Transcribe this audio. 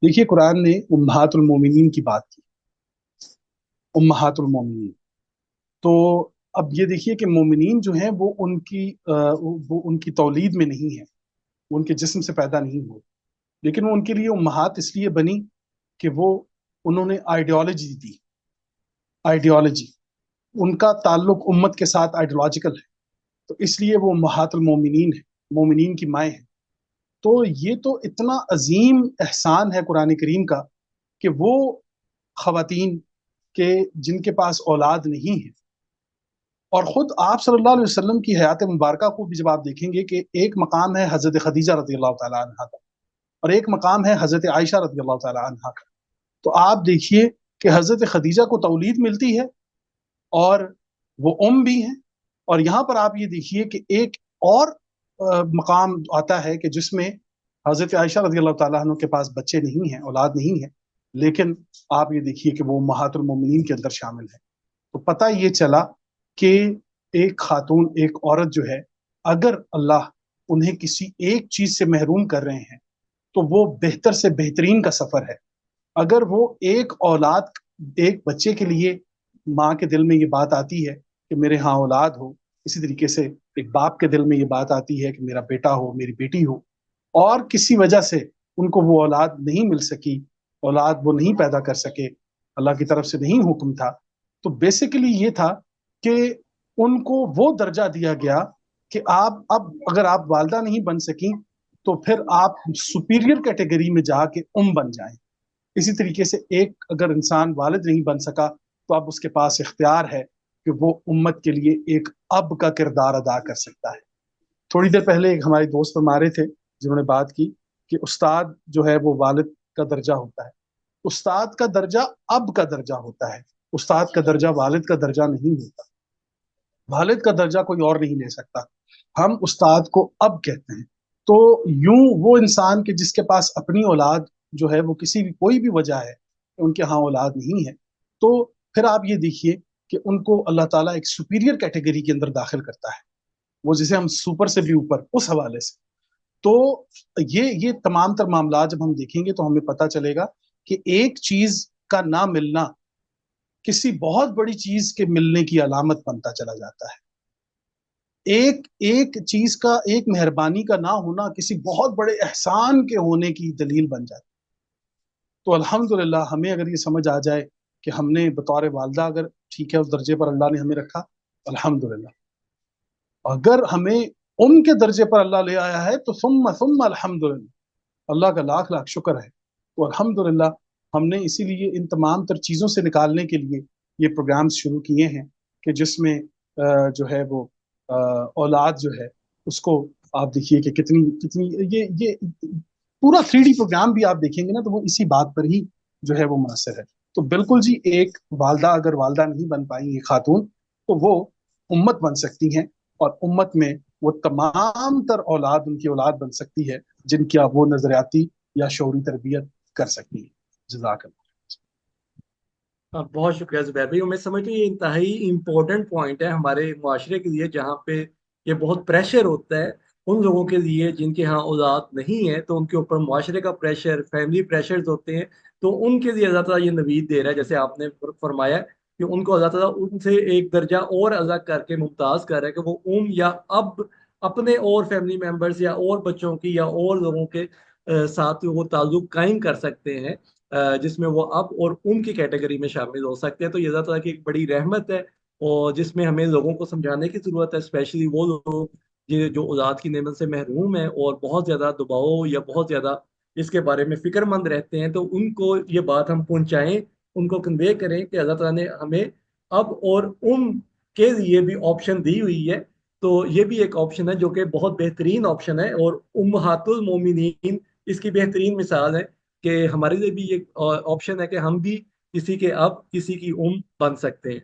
देखिए, कुरान ने उम्महातुल मोमिनीन की बात की। उम्महातुल मोमिनीन, तो अब ये देखिए कि मोमिनीन जो हैं वो वो उनकी तौलीद में नहीं है, वो उनके जिस्म से पैदा नहीं हुए, लेकिन वो उनके लिए उम्महात इसलिए बनी कि वो उन्होंने आइडियोलॉजी दी। आइडियोलॉजी, उनका ताल्लुक उम्मत के साथ आइडियोलॉजिकल है, तो इसलिए वो उम्महातुल मोमिनीन है, मोमिनीन की माएँ हैं। तो ये तो इतना अजीम एहसान है कुरान करीम का कि वो खवातीन के जिनके पास औलाद नहीं है, और खुद आप सल्लल्लाहु अलैहि वसल्लम की हयात मुबारका को भी जब आप देखेंगे कि एक मकाम है हजरत खदीजा रदी अल्लाह तआला अन्हा का, और एक मकाम है हजरत आयशा रदी अल्लाह तआला अन्हा का। तो आप देखिए कि हजरत खदीजा को तौलीद मिलती है और वो भी हैं। और यहाँ पर आप ये देखिए कि एक और मकाम आता है कि जिसमें हजरत आयशा रजी अल्लाह तआला अन्हा के पास बच्चे नहीं हैं, औलाद नहीं है, लेकिन आप ये देखिए कि वो उम्महातुल मोमिनीन के अंदर शामिल है। तो पता ये चला कि एक खातून, एक औरत जो है, अगर अल्लाह उन्हें किसी एक चीज से महरूम कर रहे हैं तो वो बेहतर से बेहतरीन का सफर है। अगर वो एक औलाद, एक बच्चे के लिए माँ के दिल में ये बात आती है कि मेरे यहाँ औलाद हो, इसी तरीके से एक बाप के दिल में ये बात आती है कि मेरा बेटा हो, मेरी बेटी हो, और किसी वजह से उनको वो औलाद नहीं मिल सकी, औलाद वो नहीं पैदा कर सके, अल्लाह की तरफ से नहीं हुक्म था, तो बेसिकली ये था कि उनको वो दर्जा दिया गया कि आप अब अगर आप वालदा नहीं बन सकी तो फिर आप सुपीरियर कैटेगरी में जाके बन जाएं। इसी तरीके से एक अगर इंसान वालिद नहीं बन सका तो अब उसके पास इख्तियार है कि वो उम्मत के लिए एक अब का किरदार अदा कर सकता है। थोड़ी देर पहले एक हमारे दोस्त हमारे थे जिन्होंने बात की कि उस्ताद जो है वो वालिद का दर्जा होता है। उस्ताद का दर्जा अब का दर्जा होता है, उस्ताद का दर्जा वालिद का दर्जा नहीं होता। वालिद का दर्जा कोई और नहीं ले सकता, हम उस्ताद को अब कहते हैं। तो यूं वो इंसान के जिसके पास अपनी औलाद जो है वो किसी भी कोई भी वजह है कि उनके यहाँ औलाद नहीं है, तो फिर आप ये देखिए कि उनको अल्लाह ताला एक सुपीरियर कैटेगरी के अंदर दाखिल करता है, वो जिसे हम सुपर से भी ऊपर, उस हवाले से। तो ये तमाम तर मामला जब हम देखेंगे तो हमें पता चलेगा कि एक चीज का ना मिलना किसी बहुत बड़ी चीज के मिलने की अलामत बनता चला जाता है। एक एक चीज का, एक मेहरबानी का ना होना किसी बहुत बड़े एहसान के होने की दलील बन जाती है। तो अल्हम्दुलिल्लाह हमें अगर ये समझ आ जाए कि हमने बतौर वालदा, अगर ठीक है उस दर्जे पर अल्लाह ने हमें रखा, अल्हम्दुलिल्लाह। अगर हमें के दर्जे पर अल्लाह ले आया है तो सुम्मा अल्हम्दुलिल्लाह, अल्लाह का लाख लाख शुक्र है। तो अल्हम्दुलिल्लाह हमने इसीलिए इन तमाम तर चीज़ों से निकालने के लिए ये प्रोग्राम्स शुरू किए हैं कि जिसमें जो है वो अ, औलाद जो है उसको आप देखिए कि कितनी कितनी ये पूरा 3D प्रोग्राम भी आप देखेंगे ना तो वो इसी बात पर ही जो है वो मुनहसर है। तो बिल्कुल जी, एक वालदा अगर वालदा नहीं बन पाई ये खातून, तो वो उम्मत बन सकती हैं, और उम्मत में वो तमाम तर औलाद उनकी औलाद बन सकती है जिनकी आप वो नजरियाती या शौरी तरबियत कर सकती है। जजाक। हाँ, बहुत शुक्रिया जुबैर भाई। और मैं समझता हूँ ये इंतहाई इम्पोर्टेंट पॉइंट है हमारे मुआशरे के लिए, जहाँ पे ये बहुत प्रेशर होता है उन लोगों के लिए जिनके यहाँ औलाद नहीं है, तो उनके ऊपर मुआशरे का प्रेशर, फैमिली प्रेशर्स होते हैं। तो उनके लिए अल्लाह ताला ये नवीद दे रहा है, जैसे आपने फरमाया कि उनको अल्लाह ताला उनसे एक दर्जा और अलग करके मुमताज कर रहा है कि वो या अब अपने और फैमिली मेम्बर्स या और बच्चों की या और लोगों के साथ वो ताल्लुक कायम कर सकते हैं, जिसमें वो अब और उनकी कैटेगरी में शामिल हो सकते हैं। तो ये अल्लाह ताला की एक बड़ी रहमत है, और जिसमें हमें लोगों को समझाने की ज़रूरत है, स्पेशली वो लोग ये जो औलाद की नेमत से महरूम है और बहुत ज़्यादा दबाव या बहुत ज़्यादा इसके बारे में फिक्रमंद रहते हैं, तो उनको ये बात हम पहुंचाएं, उनको कन्वे करें कि अल्लाह ताला ने हमें अब और के लिए भी ऑप्शन दी हुई है। तो ये भी एक ऑप्शन है जो कि बहुत बेहतरीन ऑप्शन है, और उम्महातुल मोमिनीन इसकी बेहतरीन मिसाल है कि हमारे लिए भी ये ऑप्शन है कि हम भी किसी के अब किसी की बन सकते हैं।